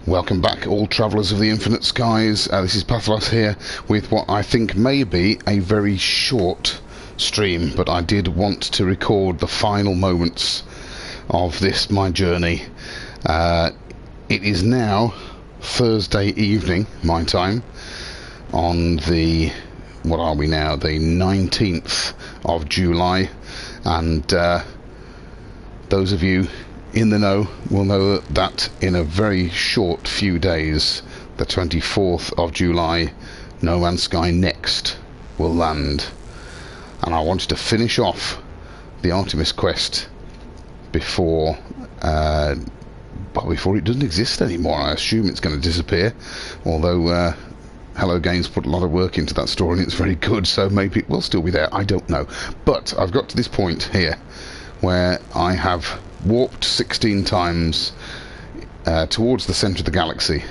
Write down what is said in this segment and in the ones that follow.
Welcome back, all travellers of the infinite skies. This is Pathos here with what I think may be a very short stream, but I did want to record the final moments of this, my journey. It is now Thursday evening, my time, on the, what are we now, the 19th of July, and those of you in the know will know that in a very short few days, the 24th of July, No Man's Sky Next will land. And I wanted to finish off the Artemis quest before it doesn't exist anymore. I assume it's going to disappear, although Hello Games put a lot of work into that story and it's very good, so maybe it will still be there, I don't know. But I've got to this point here where I have warped 16 times towards the centre of the galaxy,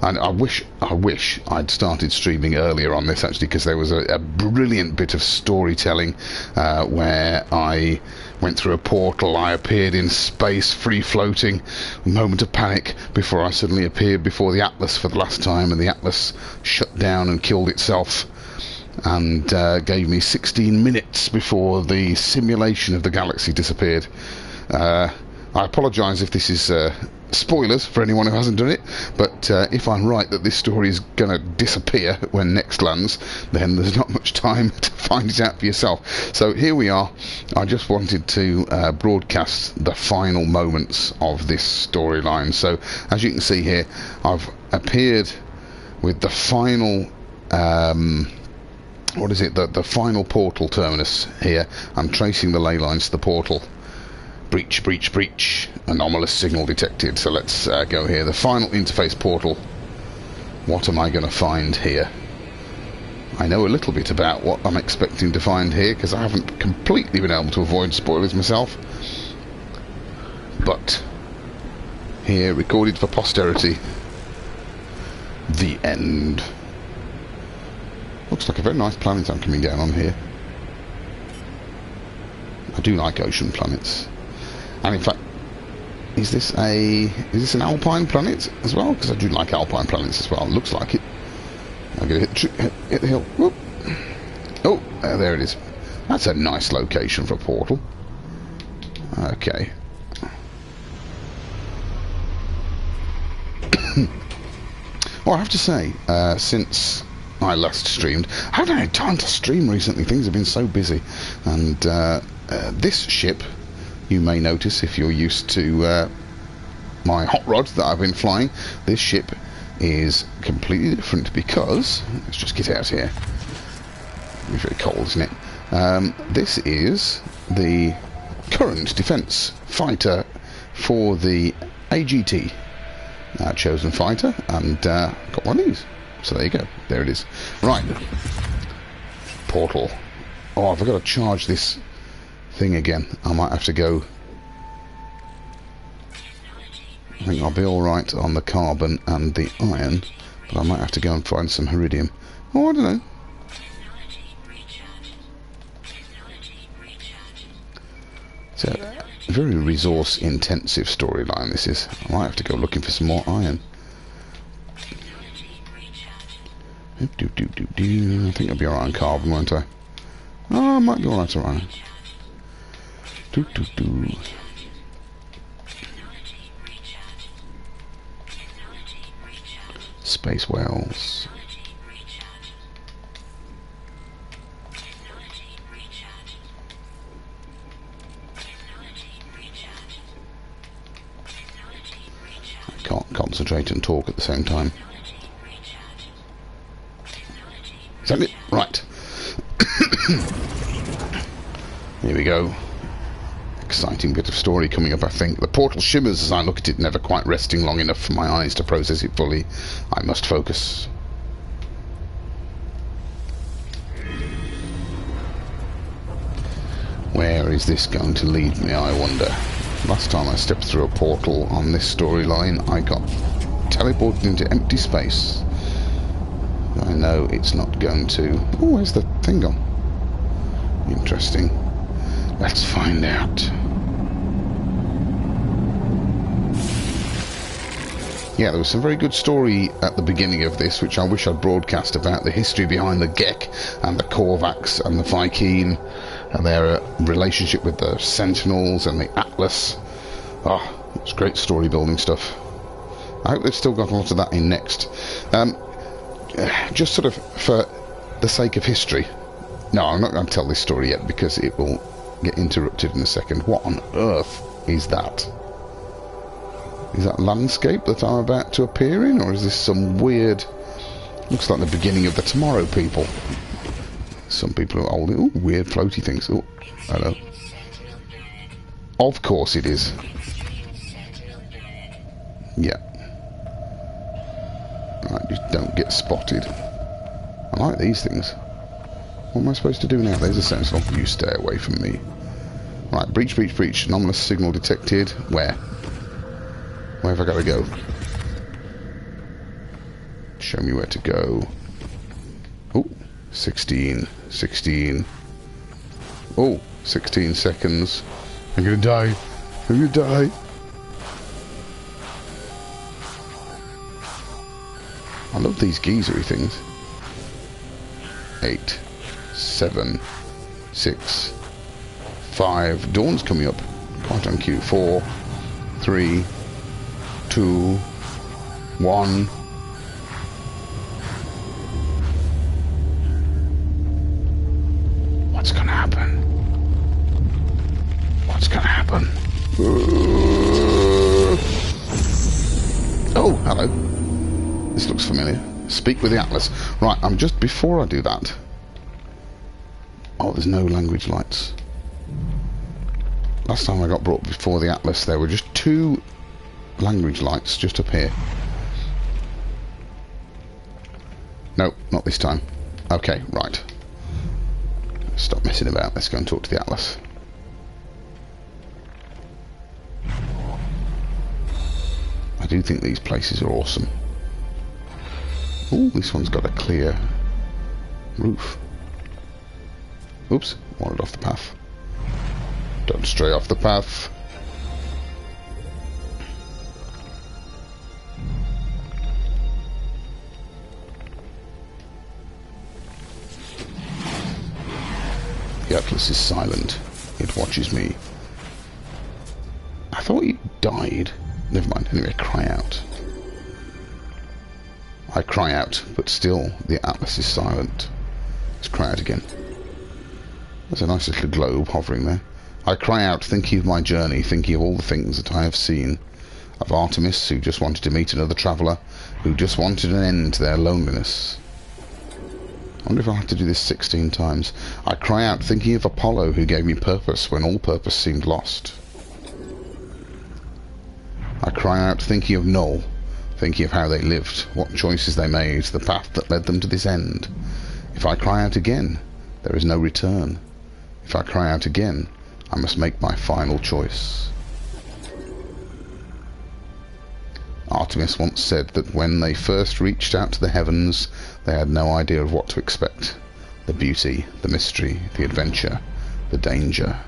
and I wish I'd started streaming earlier on this, actually, because there was a brilliant bit of storytelling where I went through a portal, I appeared in space, free floating, moment of panic before I suddenly appeared before the Atlas for the last time, and the Atlas shut down and killed itself, and gave me 16 minutes before the simulation of the galaxy disappeared. I apologise if this is spoilers for anyone who hasn't done it, but if I'm right that this story is going to disappear when Next lands, then there's not much time to find it out for yourself. So here we are. I just wanted to broadcast the final moments of this storyline. So as you can see here, I've appeared with the final what is it, the final portal terminus here. I'm tracing the ley lines to the portal. Breach, breach, breach. Anomalous signal detected. So let's go here. The final interface portal. What am I going to find here? I know a little bit about what I'm expecting to find here, because I haven't completely been able to avoid spoilers myself. But here, recorded for posterity. The end. Looks like a very nice planet I'm coming down on here. I do like ocean planets. And in fact, is this an alpine planet as well? Because I do like alpine planets as well. Looks like it. I'm going to hit the hill. Whoop. Oh, there it is. That's a nice location for a portal. Okay. Well, I have to say, since I last streamed, I haven't had time to stream recently. Things have been so busy. And this ship, you may notice if you're used to my hot rod that I've been flying, this ship is completely different because, let's just get out here, it's very cold, isn't it? This is the current defence fighter for the AGT, chosen fighter, and got one of these, so there you go, there it is. Right, portal. Oh, I've got to charge this thing again. I might have to go. I think I'll be alright on the carbon and the iron, but I might have to go and find some iridium. Oh, I don't know. It's a very resource intensive storyline, this is. I might have to go looking for some more iron. I think I'll be alright on carbon, won't I? Oh, I might be alright on iron. Space whales. I can't concentrate and talk at the same time. Is that it? Right. Here we go. Exciting bit of story coming up, I think. The portal shimmers as I look at it, never quite resting long enough for my eyes to process it fully. I must focus. Where is this going to lead me, I wonder? Last time I stepped through a portal on this storyline, I got teleported into empty space. I know it's not going to... Oh, where's the thing gone? Interesting. Let's find out. Yeah, there was some very good story at the beginning of this, which I wish I'd broadcast, about the history behind the Gek and the Korvax and the Vy'keen and their relationship with the Sentinels and the Atlas. Oh, it's great story building stuff. I hope they've still got a lot of that in next. Just sort of for the sake of history. No, I'm not going to tell this story yet because it will get interrupted in a second. What on earth is that? Is that landscape that I'm about to appear in, or is this some weird... Looks like the beginning of the Tomorrow People. Some people are holding... Ooh, weird floaty things. Oh, hello. Of course it is. Yeah. Right, just don't get spotted. I like these things. What am I supposed to do now? There's a Sentinel. You stay away from me. Right, breach, breach, breach. Anomalous signal detected. Where? Where have I got to go? Show me where to go. Oh, 16. Oh, 16 seconds. I'm gonna die. I'm gonna die. I love these geezery things. 8, 7, 6, 5. Dawn's coming up. Quite on cue. 4, 3, 2, 1. What's gonna happen? What's gonna happen? Oh, hello. This looks familiar. Speak with the Atlas. Right, I'm just... Before I do that... Oh, there's no language lights. Last time I got brought before the Atlas, there were just 2... language lights just up here. No, not this time. Okay, right. Stop messing about. Let's go and talk to the Atlas. I do think these places are awesome. Ooh, this one's got a clear roof. Oops, wandered off the path. Don't stray off the path. The Atlas is silent. It watches me. I thought you died. Never mind. Anyway, cry out. I cry out, but still the Atlas is silent. Let's cry out again. There's a nice little globe hovering there. I cry out, thinking of my journey, thinking of all the things that I have seen. Of Artemis, who just wanted to meet another traveller, who just wanted an end to their loneliness. I wonder if I'll have to do this 16 times. I cry out, thinking of Apollo, who gave me purpose when all purpose seemed lost. I cry out, thinking of Null, thinking of how they lived, what choices they made, the path that led them to this end. If I cry out again, there is no return. If I cry out again, I must make my final choice. Artemis once said that when they first reached out to the heavens, they had no idea of what to expect. The beauty, the mystery, the adventure, the danger.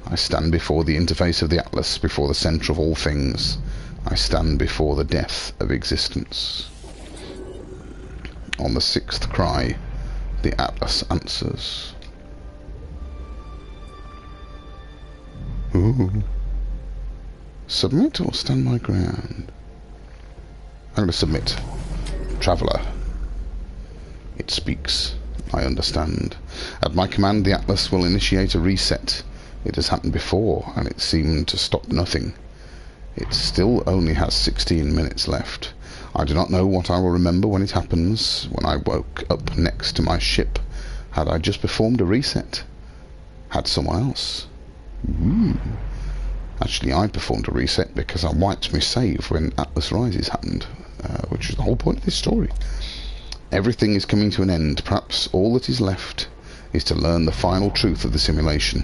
I stand before the interface of the Atlas, before the centre of all things. I stand before the death of existence. On the 6th cry, the Atlas answers. Ooh. Submit or stand my ground? I'm going to submit. Traveller. It speaks. I understand. At my command, the Atlas will initiate a reset. It has happened before, and it seemed to stop nothing. It still only has 16 minutes left. I do not know what I will remember when it happens. When I woke up next to my ship, had I just performed a reset? Had someone else? Actually, I performed a reset because I wiped my save when Atlas Rises happened, which is the whole point of this story. Everything is coming to an end. Perhaps all that is left is to learn the final truth of the simulation.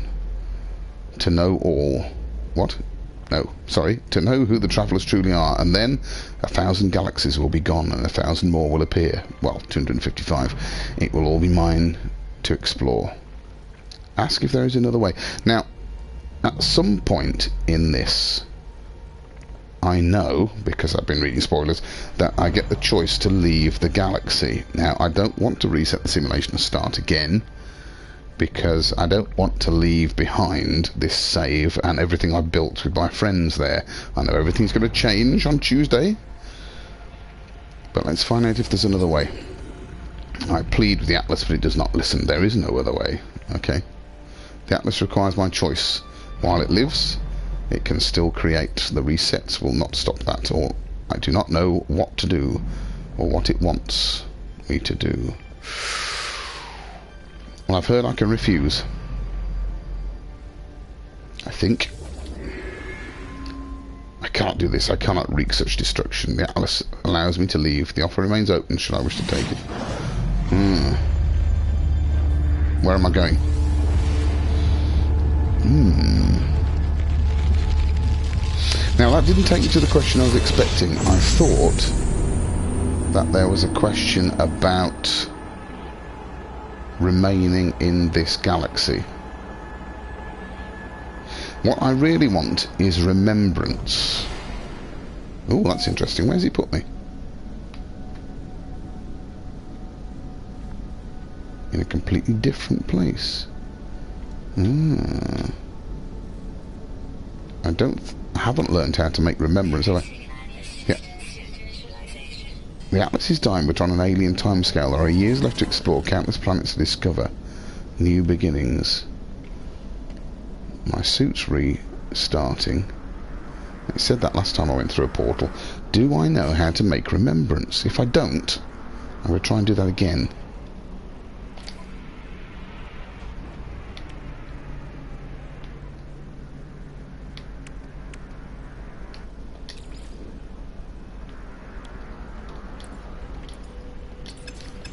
To know all... What? No, sorry. To know who the travellers truly are, and then 1,000 galaxies will be gone and 1,000 more will appear. Well, 255. It will all be mine to explore. Ask if there is another way. Now, at some point in this, I know, because I've been reading spoilers, that I get the choice to leave the galaxy. Now, I don't want to reset the simulation and start again, because I don't want to leave behind this save and everything I built with my friends there. I know everything's going to change on Tuesday, but let's find out if there's another way. I plead with the Atlas, but it does not listen. There is no other way. Okay. The Atlas requires my choice. While it lives, it can still create. The resets will not stop that, or I do not know what to do, or what it wants me to do. Well, I've heard I can refuse. I think. I can't do this. I cannot wreak such destruction. The Atlas allows me to leave. The offer remains open should I wish to take it. Where am I going? Now, that didn't take me to the question I was expecting. I thought that there was a question about remaining in this galaxy. What I really want is remembrance. Oh, that's interesting. Where's he put me? In a completely different place. I haven't learned how to make remembrance, have I? Yeah. The Atlas is dying, but on an alien timescale. There are years left to explore, countless planets to discover, new beginnings. My suit's restarting. It said that last time I went through a portal. Do I know how to make remembrance? If I don't, I'm going to try and do that again.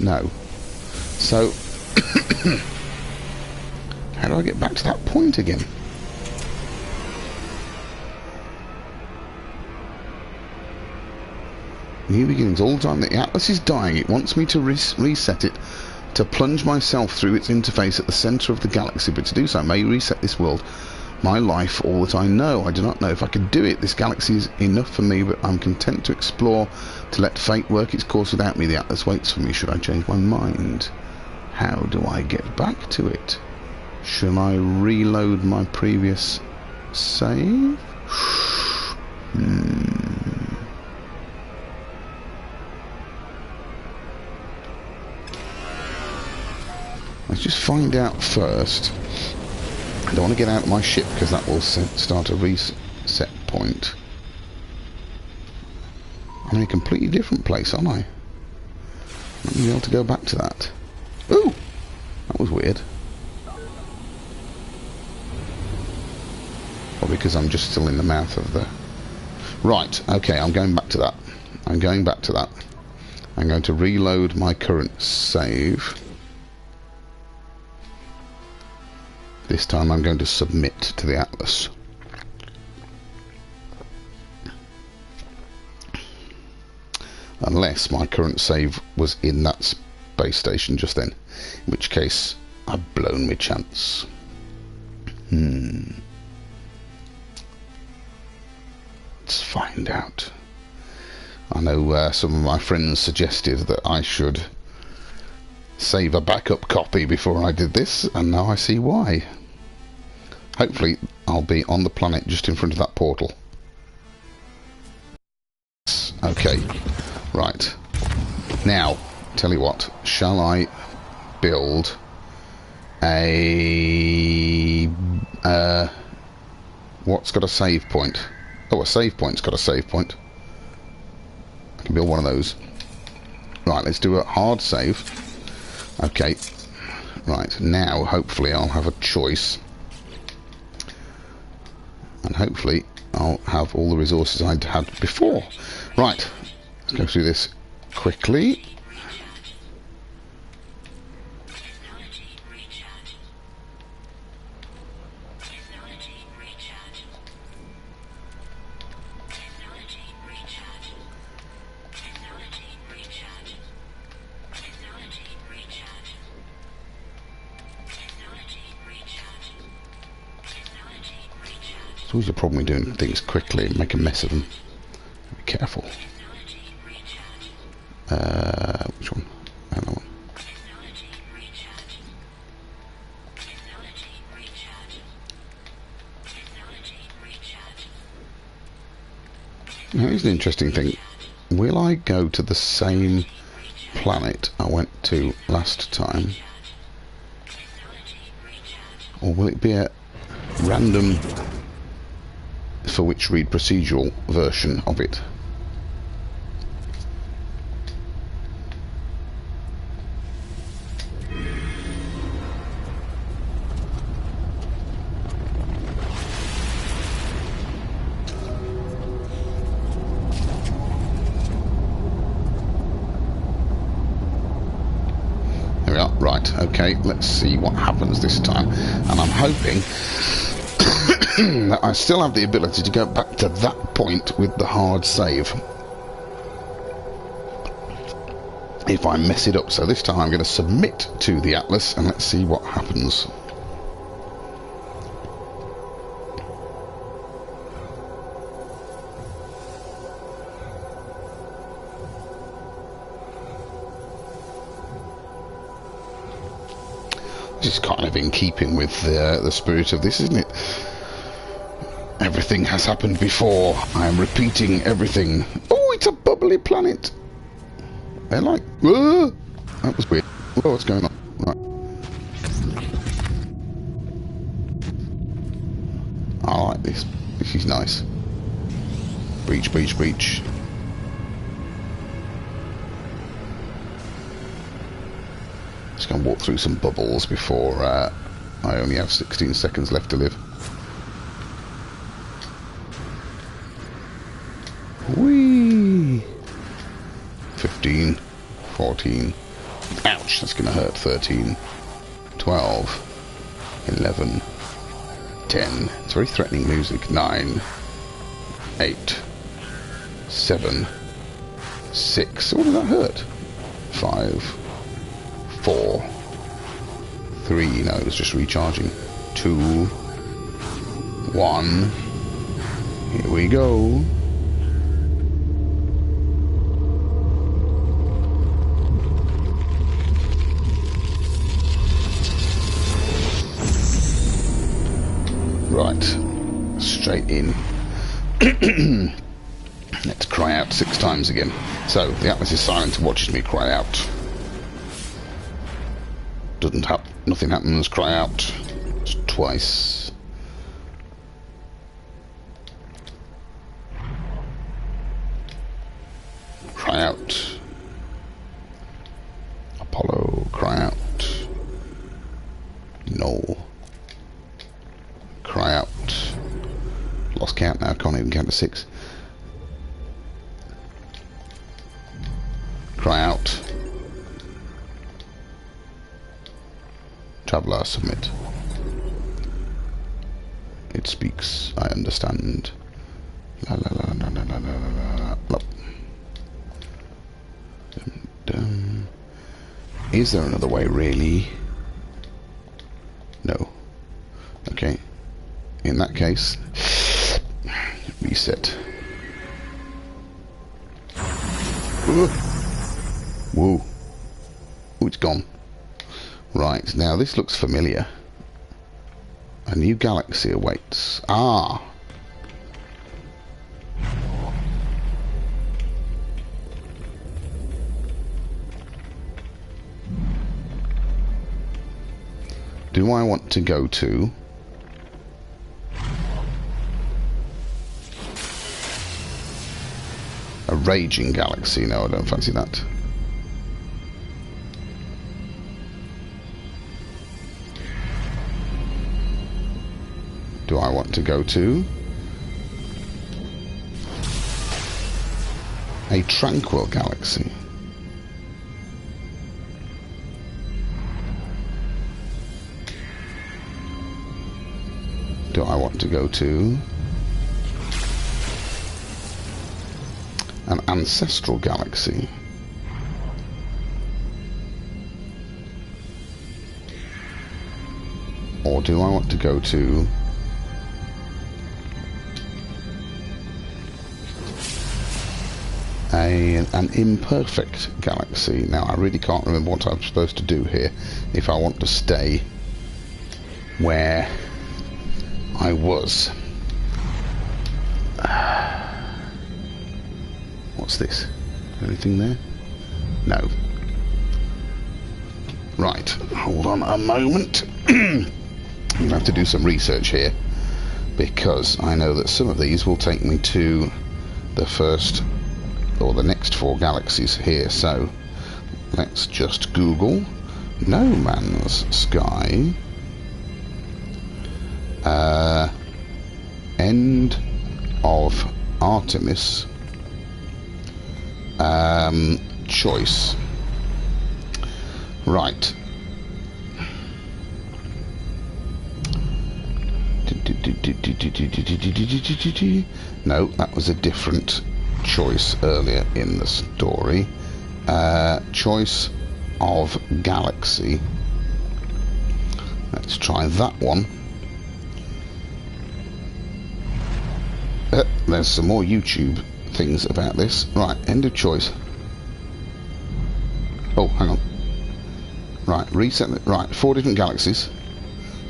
No. So, how do I get back to that point again? New beginnings all the time. The Atlas is dying. It wants me to reset it, to plunge myself through its interface at the centre of the galaxy. But to do so, I may reset this world, my life, all that I know. I do not know if I can do it. This galaxy is enough for me, but I'm content to explore, to let fate work its course without me. The Atlas waits for me. Should I change my mind? How do I get back to it? Shall I reload my previous save? Let's just find out first. I don't want to get out of my ship because that will start a reset point. I'm in a completely different place, aren't I? Not be able to go back to that. Ooh! That was weird. Or because I'm just still in the mouth of the... Right, okay, I'm going back to that. I'm going back to that. I'm going to reload my current save. This time I'm going to submit to the Atlas. Unless my current save was in that space station just then. In which case, I've blown my chance. Let's find out. I know some of my friends suggested that I should save a backup copy before I did this, and now I see why. Hopefully I'll be on the planet just in front of that portal. Okay, right. Now, tell you what, shall I build a... what's got a save point? Oh, a save point's got a save point. I can build one of those. Right, let's do a hard save. Okay, right, now hopefully I'll have a choice. And hopefully I'll have all the resources I'd had before. Right, let's go through this quickly. It's always a problem with doing things quickly and make a mess of them. careful. Which one? That one. Now, here's an interesting thing. Will I go to the same planet I went to last time? Or will it be a random for which read procedural version of it? There we are. Right, okay, let's see what happens this time. And I'm hoping that I still have the ability to go back to that point with the hard save if I mess it up. So this time I'm going to submit to the Atlas and let's see what happens. This is kind of in keeping with the spirit of this, isn't it? Everything has happened before. I am repeating everything. Oh, it's a bubbly planet. They're like, whoa! That was weird. Whoa, what's going on? Right. I like this. This is nice. Breach, breach, breach. Just going to walk through some bubbles before I only have 16 seconds left to live. Whee! 15, 14, ouch, that's going to hurt. 13, 12, 11, 10, it's very threatening music. 9, 8, 7, 6, what did that hurt? 5, 4, 3, no, it was just recharging. 2, 1, here we go. Right, straight in. Let's cry out 6 times again. So, the Atlas is silent and watches me cry out. Nothing happens, cry out. It's twice. Cry out. Apollo, cry out. No. Cry out. Lost count now, can't even count to 6. Cry out. Traveller, submit. It speaks, I understand. La la la la la la la la. Dum, dum. Is there another way, really? No. Okay. In that case, reset. Whoa. Oh, it's gone. Right, now this looks familiar. A new galaxy awaits. Ah! Do I want to go to a raging galaxy? No, I don't fancy that. Do I want to go to a tranquil galaxy? Do I want to go to an ancestral galaxy? Or do I want to go to an imperfect galaxy. Now I really can't remember what I'm supposed to do here if I want to stay where I was. What's this? Anything there? No. Right, hold on a moment. I'm going to have to do some research here, because I know that some of these will take me to the first or the next 4 galaxies here. So let's just Google No Man's Sky end of Artemis choice. Right. No, that was a different choice earlier in the story. Choice of galaxy. Let's try that one. There's some more YouTube things about this. Right, end of choice. Oh, hang on. Right, reset. Right, 4 different galaxies.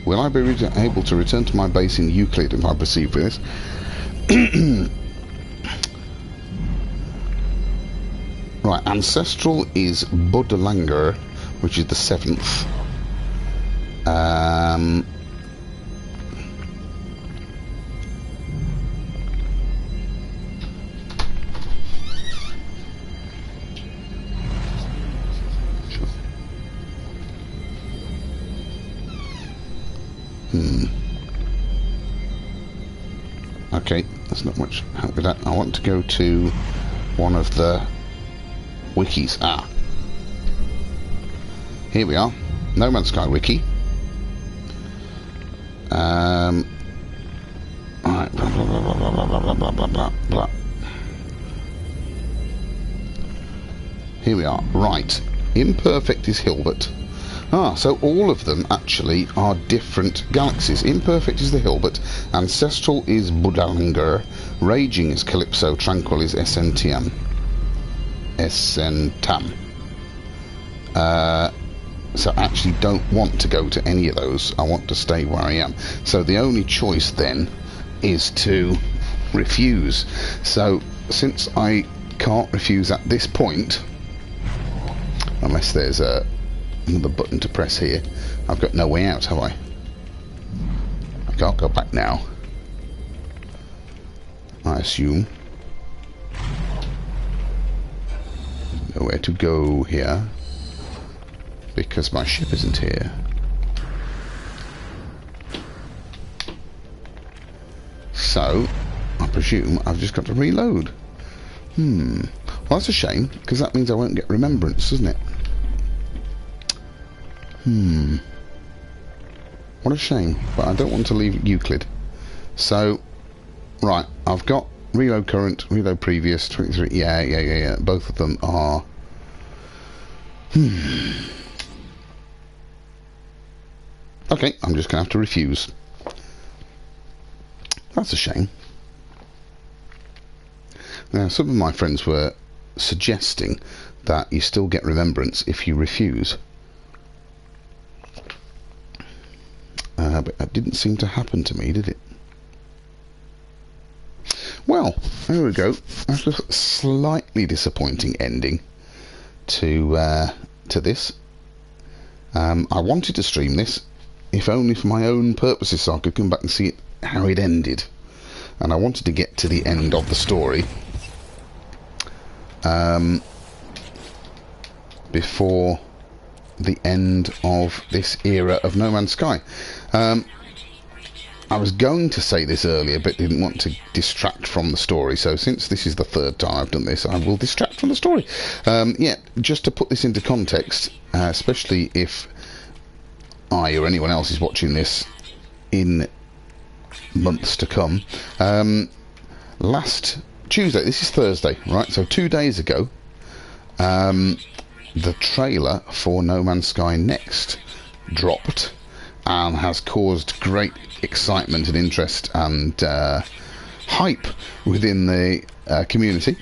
Will I be able to return to my base in Euclid if I proceed with this? Right, ancestral is Budalanger, which is the 7th. Okay, that's not much help with that. I want to go to one of the wikis. Here we are. No Man's Sky wiki. Right. Blah, blah, blah, blah, blah, blah, blah, blah, blah, blah. Here we are. Right. Imperfect is Hilbert. So all of them actually are different galaxies. Imperfect is the Hilbert, Ancestral is Budalanger, Raging is Calypso, Tranquil is Essentam. So I actually don't want to go to any of those. I want to stay where I am. So the only choice then is to refuse. So since I can't refuse at this point, unless there's another button to press here, I've got no way out, have I? I can't go back now, I assume. Nowhere to go here because my ship isn't here. So I presume I've just got to reload. Well, that's a shame, because that means I won't get remembrance, doesn't it? What a shame, but I don't want to leave Euclid. So, right, I've got reload current, reload previous, 23, yeah. Both of them are... Okay, I'm just going to have to refuse. That's a shame. Now, some of my friends were suggesting that you still get remembrance if you refuse. But that didn't seem to happen to me, did it? Well, there we go. That's a slightly disappointing ending to this. I wanted to stream this, if only for my own purposes, so I could come back and see how it ended. And I wanted to get to the end of the story before the end of this era of No Man's Sky. I was going to say this earlier, but didn't want to distract from the story, so since this is the 3rd time I've done this, I will distract from the story. Yeah, just to put this into context, especially if I or anyone else is watching this in months to come. Last Tuesday, this is Thursday, right, so 2 days ago, the trailer for No Man's Sky Next dropped and has caused great excitement and interest and hype within the community.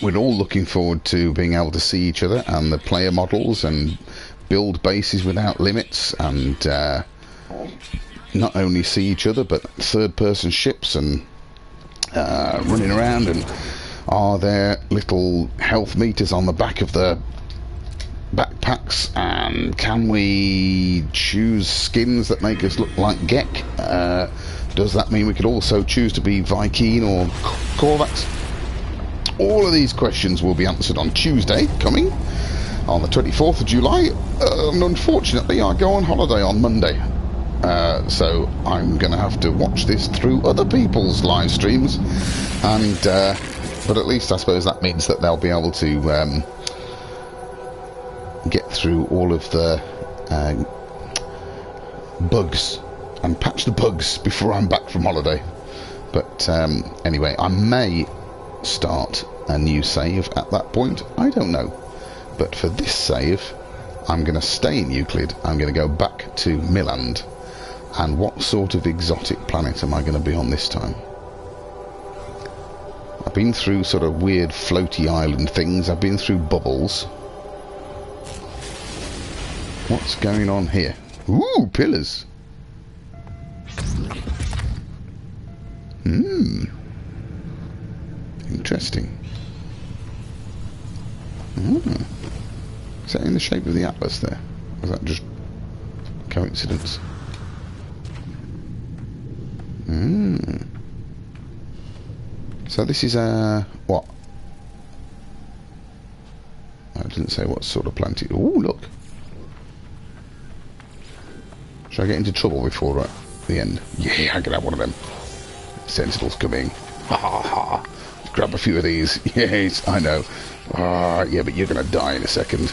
we're all looking forward to being able to see each other and the player models and build bases without limits, and not only see each other but third-person ships and running around. And are there little health meters on the back of the backpacks, and can we choose skins that make us look like Gek? Does that mean we could also choose to be Viking or Korvax? All of these questions will be answered on Tuesday coming, on the 24th of July, and unfortunately I go on holiday on Monday. So I'm going to have to watch this through other people's live streams, and but at least I suppose that means that they'll be able to get through all of the bugs and patch the bugs before I'm back from holiday. But anyway, I may start a new save at that point, I don't know. But for this save, I'm going to stay in Euclid. I'm going to go back to Milland. And what sort of exotic planet am I going to be on this time? I've been through sort of weird floaty island things. I've been through bubbles. What's going on here? Ooh, pillars. Interesting. Is that in the shape of the atlas there? Or is that just coincidence? So this is a... what? I didn't say what sort of plant it... ooh, look! Should I get into trouble before the end? Yeah, I can have one of them. Sentinels coming. Ha ha ha. Grab a few of these. Yes, I know. Yeah, but you're going to die in a second.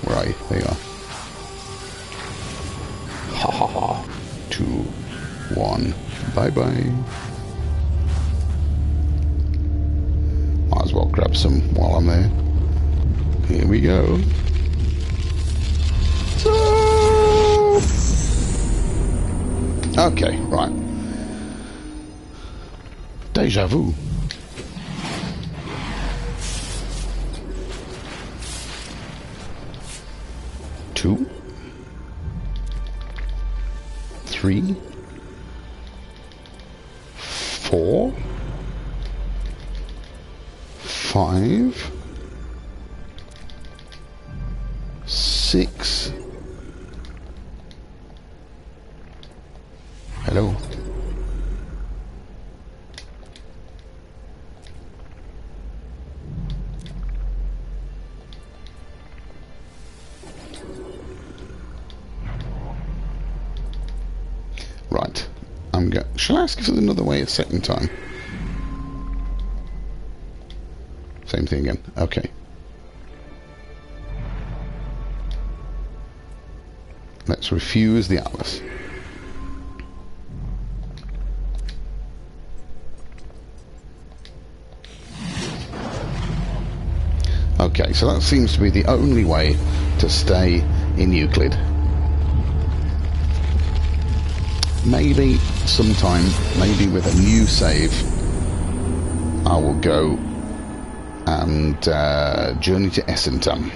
Where are you? There you are. Ha ha ha. 2, 1. Bye-bye. Might as well grab some while I'm there. Here we go. Okay, right. Deja vu. Two. 3. 4. 5. 6. Hello. Right. Shall I ask if there's another way of setting time? Same thing again. Okay. Let's refuse the atlas. Okay, so that seems to be the only way to stay in Euclid. Maybe sometime, maybe with a new save, I will go and journey to Essentam,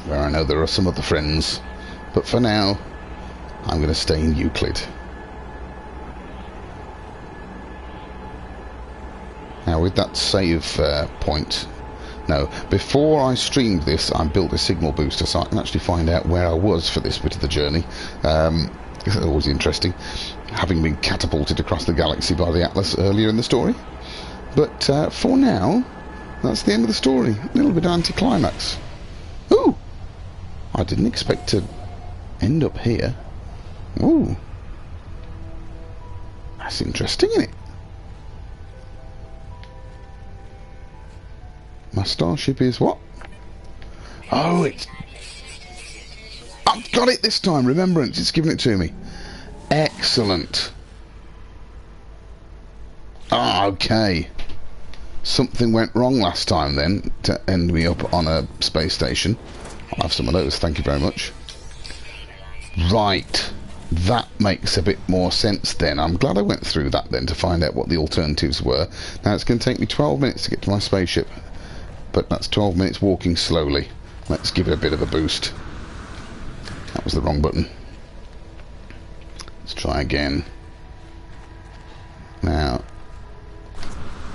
where I know there are some other friends. But for now, I'm going to stay in Euclid. Now with that save point... No, before I streamed this, I built a signal booster so I can actually find out where I was for this bit of the journey. It's always interesting, having been catapulted across the galaxy by the Atlas earlier in the story. But for now, that's the end of the story. A little bit anticlimax. Ooh! I didn't expect to end up here. Ooh. That's interesting, isn't it? My starship is what? Oh, it's... I've got it this time! Remembrance, it's given it to me. Excellent. Ah, okay. Something went wrong last time then, to end me up on a space station. I'll have some of those, thank you very much. Right, that makes a bit more sense then. I'm glad I went through that then to find out what the alternatives were. Now it's going to take me 12 minutes to get to my spaceship, but that's 12 minutes walking slowly. Let's give it a bit of a boost. That was the wrong button. Let's try again. Now,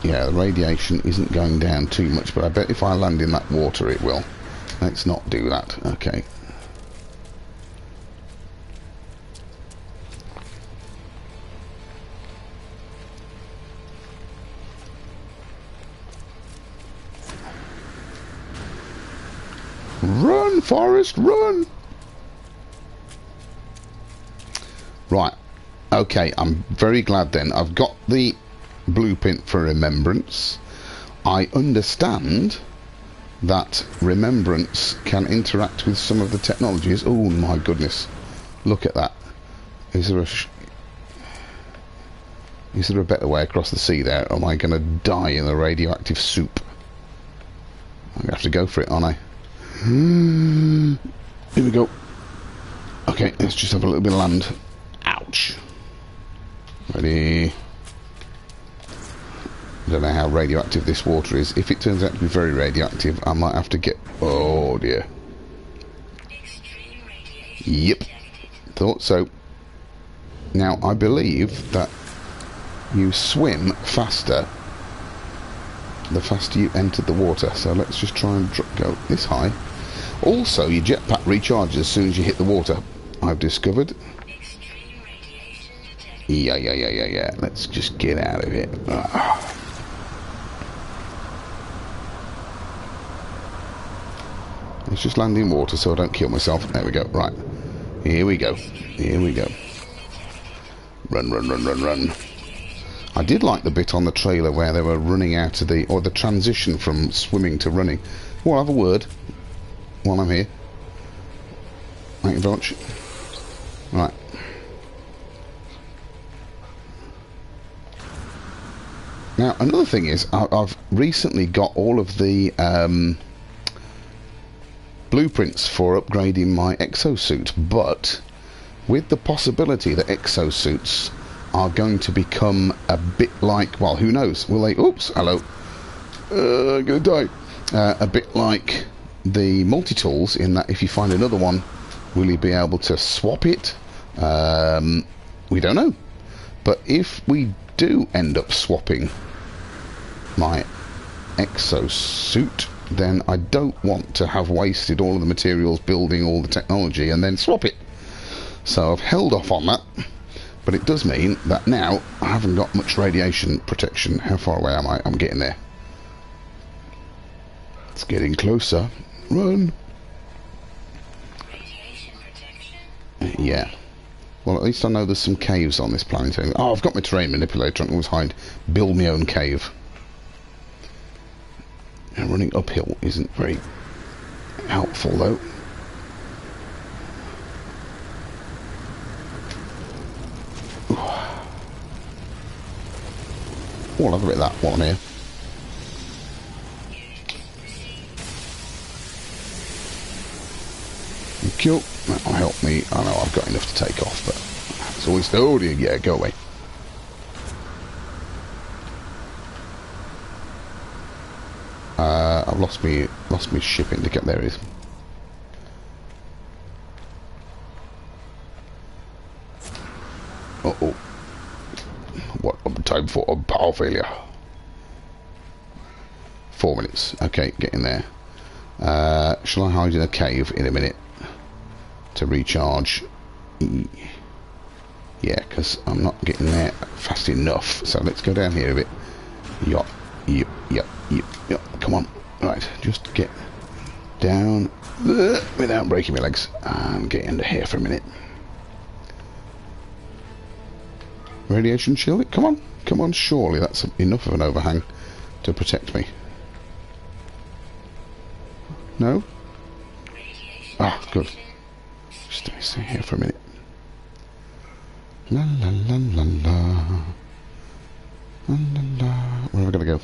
yeah, the radiation isn't going down too much, but I bet if I land in that water it will. Let's not do that. Okay. Run, Forrest, run! Right. Okay, I'm very glad then. I've got the blueprint for Remembrance. I understand that Remembrance can interact with some of the technologies. Oh my goodness. Look at that. Is there a better way across the sea there? Or am I going to die in the radioactive soup? I'm going to have to go for it, aren't I? Here we go. Okay, let's just have a little bit of land. Ouch. Ready. I don't know how radioactive this water is. If it turns out to be very radioactive, I might have to get... Oh dear. Yep. Thought so. Now, I believe that you swim faster the faster you enter the water. So let's just try and go this high. Also, your jetpack recharges as soon as you hit the water. I've discovered. Yeah. Let's just get out of it. Let's just land in water so I don't kill myself. There we go. Right. Here we go. Run. I did like the bit on the trailer where they were running out of the... or the transition from swimming to running. Well, I'll have a word while I'm here. Thank you very much. Right. Now, another thing is, I've recently got all of the blueprints for upgrading my exosuit, but with the possibility that exosuits are going to become a bit like, well, who knows, will they, oops, hello, I'm gonna die, a bit like the multi-tools, in that if you find another one, will you be able to swap it? We don't know, but if we do end up swapping my exosuit, then I don't want to have wasted all of the materials building all the technology and then swap it. So I've held off on that, but it does mean that now I haven't got much radiation protection. How far away am I? I'm getting there. It's getting closer. Run! Radiation protection? Yeah. Well, at least I know there's some caves on this planet. Oh, I've got my terrain manipulator. I can always build my own cave. And running uphill isn't very helpful, though. Oh, I'll have a bit of that while I'm here. Thank you. That'll help me. I know I've got enough to take off, but it's always... Oh dear, yeah, go away. I've lost me shipping to get there. Is uh-oh. What time for a power failure? 4 minutes. Okay, get in there. Shall I hide in a cave in a minute to recharge? Yeah, because I'm not getting there fast enough. So let's go down here a bit. Yup. Come on. Right, just get down without breaking my legs and get into here for a minute. Radiation shield. Come on. Surely that's enough of an overhang to protect me. No? Ah, good. Just stay here for a minute. La la la la la. La la la. Where am I going to go?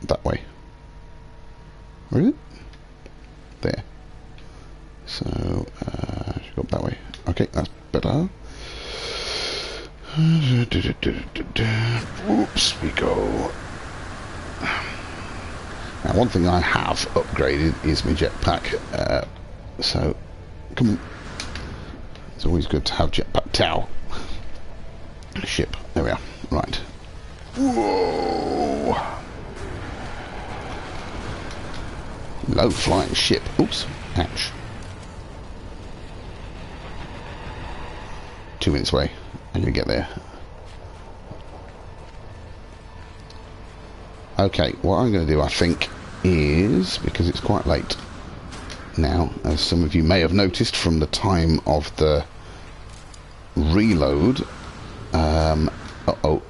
That way. Where is it? Oops, we go. Now, one thing I have upgraded is my jetpack. So, come on. It's always good to have jetpack tow. Ship. There we are. Right. Whoa! Low flying ship. Oops. Ouch. 2 minutes away. I'm going to get there. Okay, what I'm going to do, I think, is, because it's quite late now, as some of you may have noticed from the time of the reload. Uh-oh.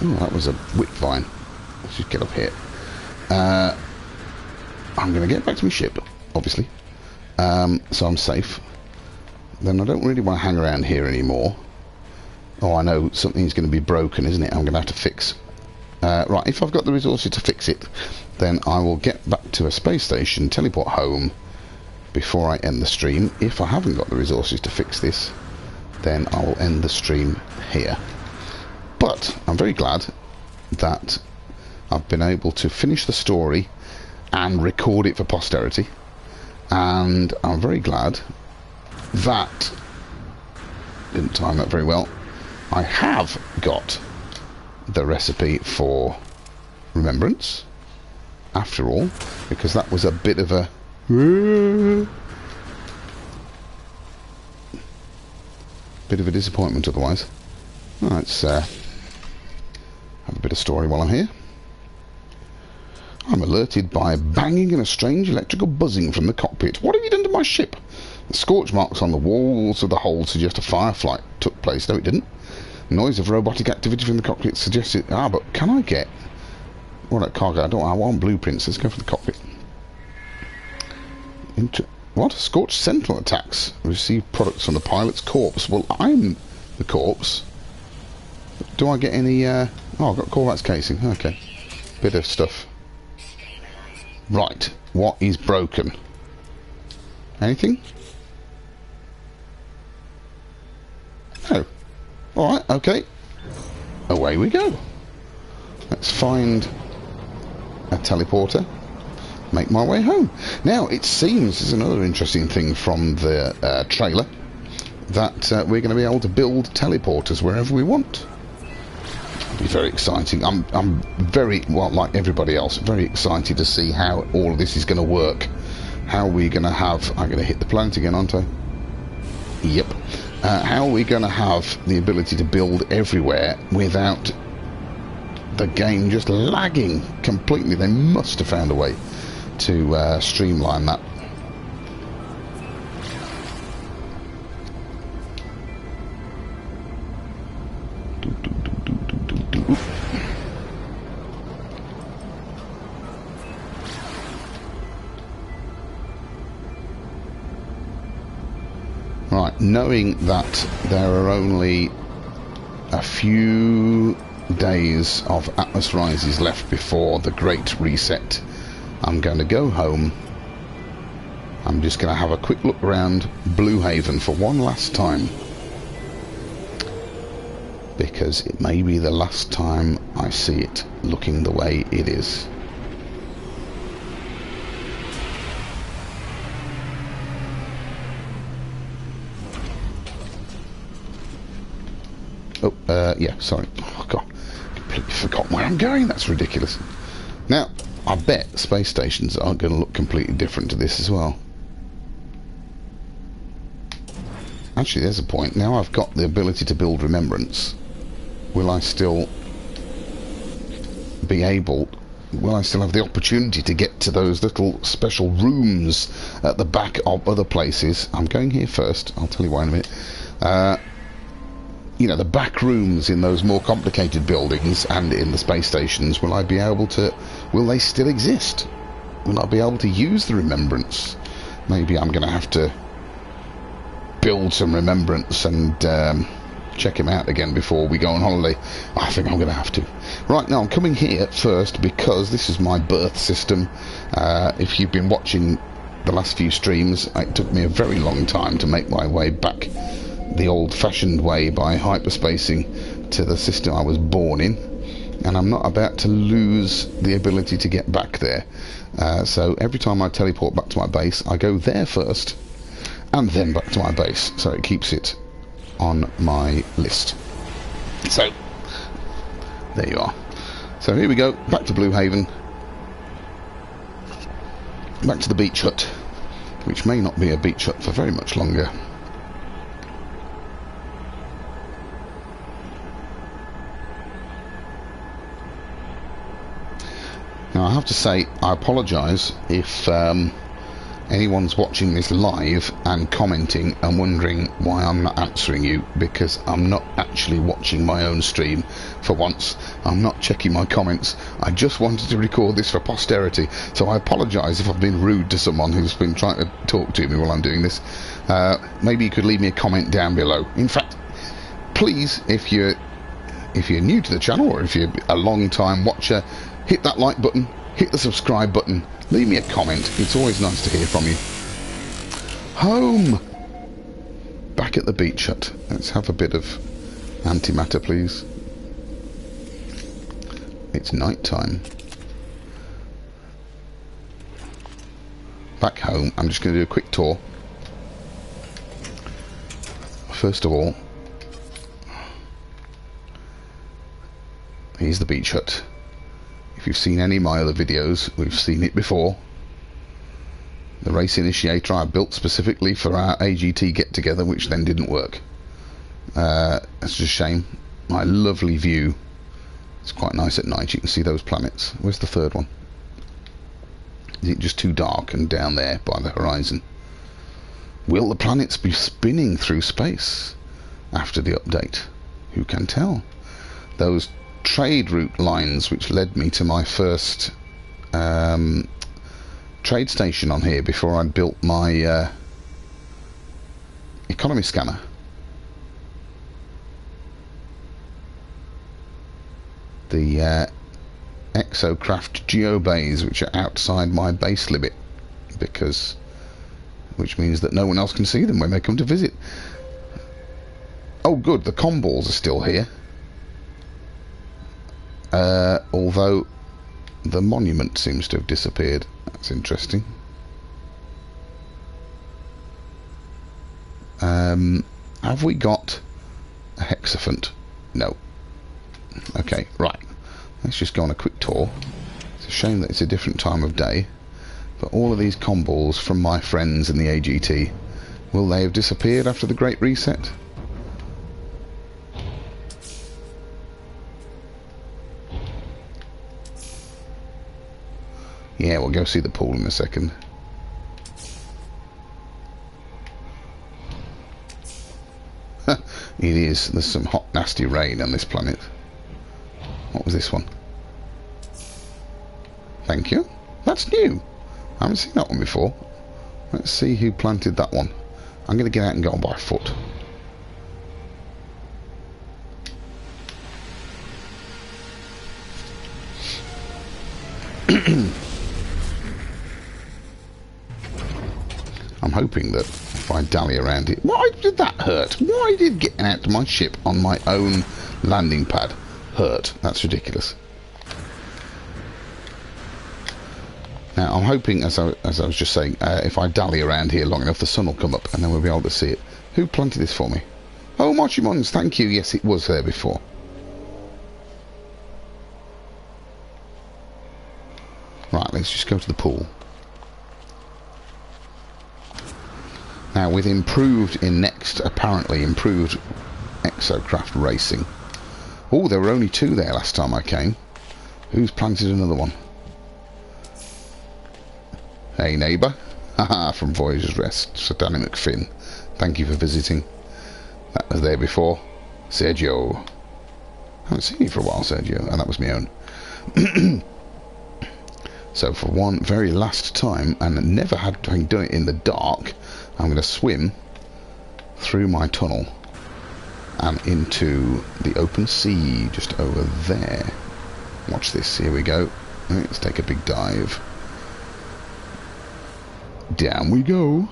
Oh, that was a whip vine. Let's just get up here. I'm going to get back to my ship, obviously. So I'm safe. Then I don't really want to hang around here anymore. Oh, I know, something's going to be broken, isn't it? I'm going to have to fix. Right, if I've got the resources to fix it, then I will get back to a space station, teleport home before I end the stream. If I haven't got the resources to fix this, then I will end the stream here. But I'm very glad that I've been able to finish the story and record it for posterity. And I'm very glad that, didn't time that very well, I have got the recipe for remembrance, after all, because that was a bit of a disappointment otherwise. Well, let's have a bit of story while I'm here. I'm alerted by banging and a strange electrical buzzing from the cockpit. What have you done to my ship? The scorch marks on the walls of the hold suggest a fire flight took place. No, it didn't. Noise of robotic activity from the cockpit suggested... Ah, but can I get... What about cargo? I want blueprints. Let's go for the cockpit. What? Scorched Sentinel attacks. Receive products from the pilot's corpse. Well, I'm the corpse. Do I get any... Oh, I've got Corvettes casing. Okay. Bit of stuff. Right. What is broken? Anything? No. Alright, okay. Away we go. Let's find a teleporter. Make my way home. Now, it seems, there's another interesting thing from the trailer, that we're going to be able to build teleporters wherever we want. It'll be very exciting. I'm very, well, like everybody else, very excited to see how all of this is going to work. How are we going to have... I'm going to hit the planet again, aren't I? Yep. How are we going to have the ability to build everywhere without the game just lagging completely? They must have found a way to streamline that. Right, knowing that there are only a few days of Atlas Rises left before the Great Reset, I'm going to go home. I'm just going to have a quick look around Blue Haven for one last time, because it may be the last time I see it looking the way it is. Oh, yeah, sorry. Oh, God. Completely forgot where I'm going. That's ridiculous. Now, I bet space stations are going to look completely different to this as well. Actually, there's a point. Now I've got the ability to build remembrance. Will I still be able... Will I still have the opportunity to get to those little special rooms at the back of other places? I'm going here first. I'll tell you why in a minute. You know, the back rooms in those more complicated buildings and in the space stations, will I be able to... Will they still exist? Will I be able to use the remembrance? Maybe I'm going to have to build some remembrance and check him out again before we go on holiday. I think I'm going to have to. Right, now I'm coming here first because this is my birth system. If you've been watching the last few streams, it took me a very long time to make my way back the old-fashioned way by hyperspacing to the system I was born in, and I'm not about to lose the ability to get back there. So every time I teleport back to my base, I go there first and then back to my base, so it keeps it on my list. So there you are. So here we go, back to Blue Haven, back to the beach hut, which may not be a beach hut for very much longer. Now I have to say, I apologise if anyone's watching this live and commenting and wondering why I'm not answering you, because I'm not actually watching my own stream for once. I'm not checking my comments. I just wanted to record this for posterity, so I apologise if I've been rude to someone who's been trying to talk to me while I'm doing this. Maybe you could leave me a comment down below. In fact, please, if you're new to the channel, or if you're a long time watcher, hit that like button, hit the subscribe button, leave me a comment. It's always nice to hear from you. Home! Back at the beach hut. Let's have a bit of antimatter, please. It's night time. Back home, I'm just going to do a quick tour. First of all, here's the beach hut. If you've seen any of my other videos, we've seen it before. The race initiator I built specifically for our AGT get-together, which then didn't work. That's just a shame. My lovely view. It's quite nice at night. You can see those planets. Where's the third one? Is it just too dark and down there by the horizon? Will the planets be spinning through space after the update? Who can tell? Those trade route lines which led me to my first trade station on here before I'd built my economy scanner. The exocraft geobays, which are outside my base limit, which means that no one else can see them when they come to visit. Oh good, the comm balls are still here. Although the monument seems to have disappeared. That's interesting. Have we got a hexaphant? No. Okay, right. Let's just go on a quick tour. It's a shame that it's a different time of day, but all of these comm balls from my friends in the AGT, will they have disappeared after the Great Reset? Yeah, we'll go see the pool in a second. It is. There's some hot, nasty rain on this planet. What was this one? Thank you. That's new. I haven't seen that one before. Let's see who planted that one. I'm going to get out and go on by foot. I'm hoping that if I dally around it... Why did that hurt? Why did getting out to my ship on my own landing pad hurt? That's ridiculous. Now, I'm hoping, as I was just saying, if I dally around here long enough, the sun will come up and then we'll be able to see it. Who planted this for me? Oh, Marchy Mons, thank you. Yes, it was there before. Right, let's just go to the pool. Now, with apparently improved exocraft racing. Oh, there were only 2 there last time I came. Who's planted another one? Hey, neighbour. Haha, from Voyager's Rest. Sir Danny McFinn. Thank you for visiting. That was there before. Sergio. I haven't seen you for a while, Sergio. And that was my own. So for one very last time, and never having done it in the dark, I'm going to swim through my tunnel and into the open sea just over there. Watch this. Here we go. Let's take a big dive. Down we go.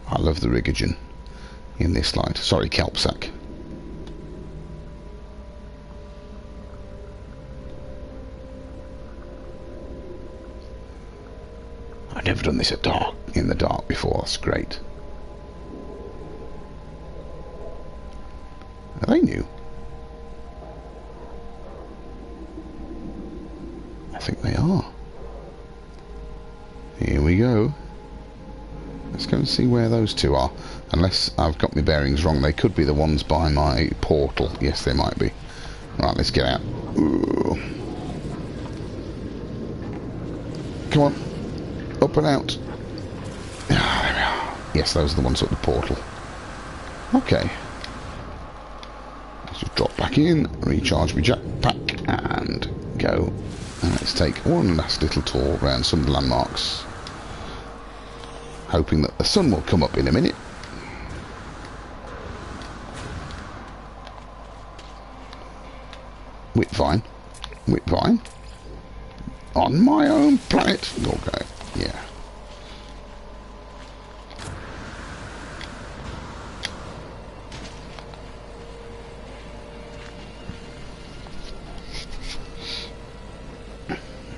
I love the rigogen in this slide. Sorry, kelp sack. I've never done this in the dark before. That's great. Are they new? I think they are. Here we go. Let's go and see where those two are. Unless I've got my bearings wrong, they could be the ones by my portal. Yes, they might be. Right, let's get out. Ooh. Come on. Up and out. Ah, there we are. Yes, those are the ones at the portal. Okay. Let's just drop back in, recharge my jetpack, and go. And let's take one last little tour around some of the landmarks. Hoping that the sun will come up in a minute. Whipvine. Whipvine. On my own planet. Okay, yeah.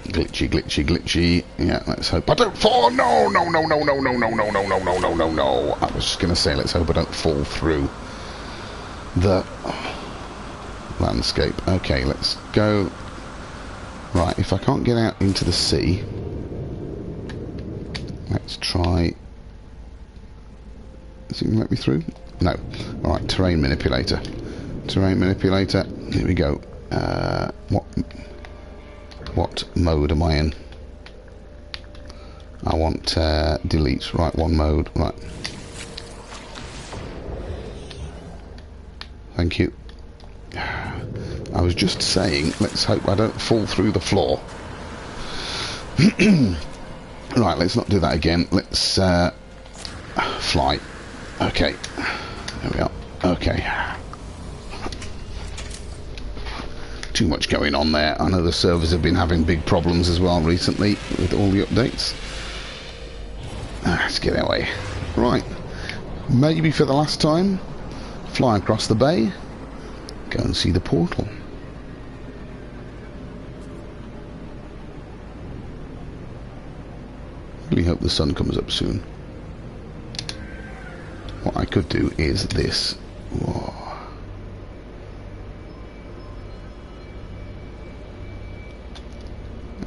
Glitchy, glitchy, glitchy. Yeah, let's hope I don't fall. No, no, no, no, no, no, no, no, no, no, no, no, no, no. I was just going to say, let's hope I don't fall through the landscape. Okay, let's go. Right, if I can't get out into the sea, let's try. Is it going to let me through? No. Alright, terrain manipulator. Terrain manipulator. Here we go. What mode am I in? I want delete. Right, one mode. Right. Thank you. I was just saying, let's hope I don't fall through the floor. Right, let's not do that again. Let's fly. Okay. There we are. Okay. Too much going on there. I know the servers have been having big problems as well recently with all the updates. Let's get away. Right. Maybe for the last time, fly across the bay, go and see the portal. Really hope the sun comes up soon. What I could do is this. Whoa.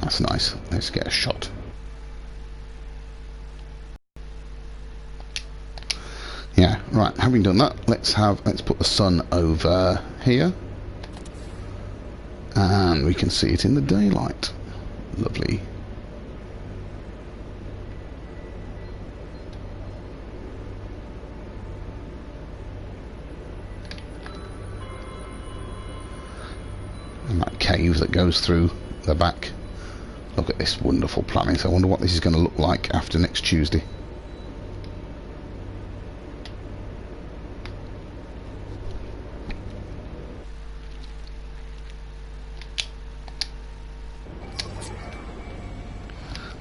That's nice. Let's get a shot. Yeah, right, having done that, let's put the sun over here. And we can see it in the daylight. Lovely. And that cave that goes through the back. Look at this wonderful planet. I wonder what this is going to look like after next Tuesday.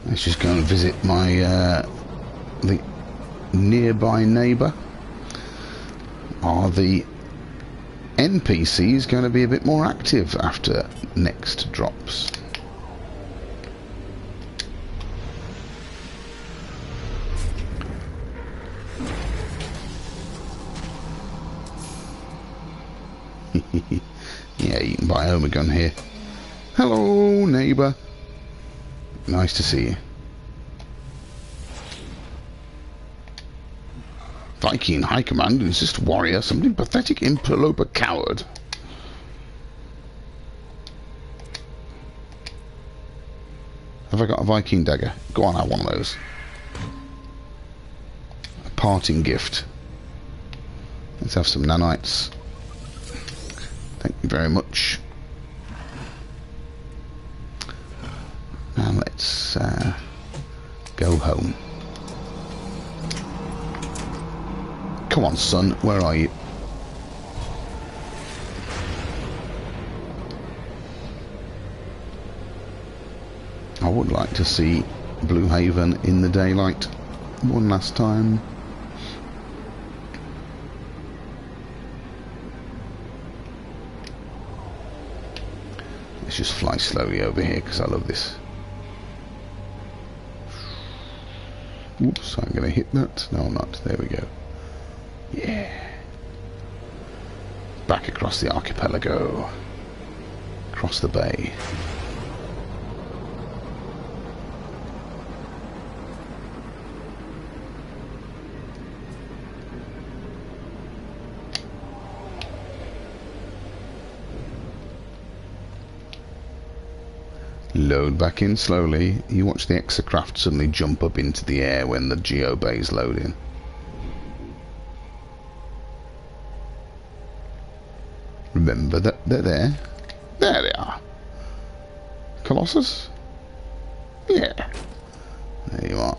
Let's just go and visit my the nearby neighbour. Are the NPCs going to be a bit more active after next drops? Yeah, eaten by Omegon here. Hello, neighbour. Nice to see you. Viking High Command, insist warrior, something pathetic, interloper, coward. Have I got a Viking dagger? Go on, I have one of those. A parting gift. Let's have some nanites. Thank you very much. And let's go home. Come on, son, where are you? I would like to see Blue Haven in the daylight one last time. Let's just fly slowly over here because I love this. Oops, I'm going to hit that. No, I'm not. There we go. Yeah. Back across the archipelago. Across the bay. Load back in slowly. You watch the exocraft suddenly jump up into the air when the geobays load in. Remember that they're there. There they are. Colossus? Yeah. There you are.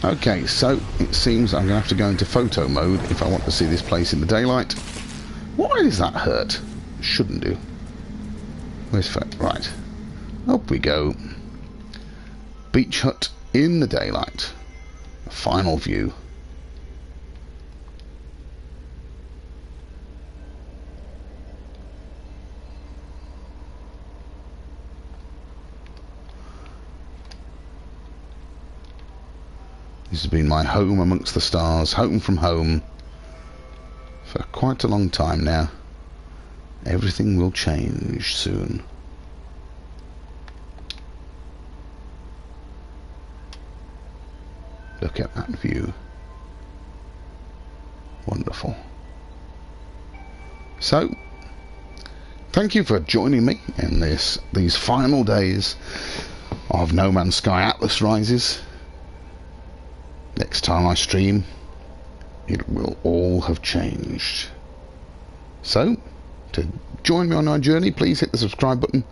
Okay, so it seems I'm going to have to go into photo mode if I want to see this place in the daylight. Why does that hurt? Shouldn't do. Where's right. Up we go. Beach hut in the daylight. Final view. This has been my home amongst the stars, home from home, for quite a long time now. Everything will change soon. Look at that view. Wonderful. So, thank you for joining me in these final days of No Man's Sky Atlas Rises. Next time I stream, it will all have changed. So, to join me on our journey, please hit the subscribe button.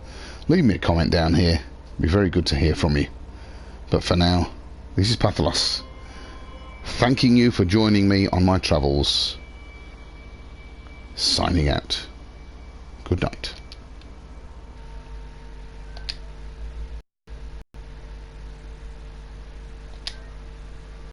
Leave me a comment down here. It'd be very good to hear from you. But for now, this is Pathalos, thanking you for joining me on my travels. Signing out. Good night.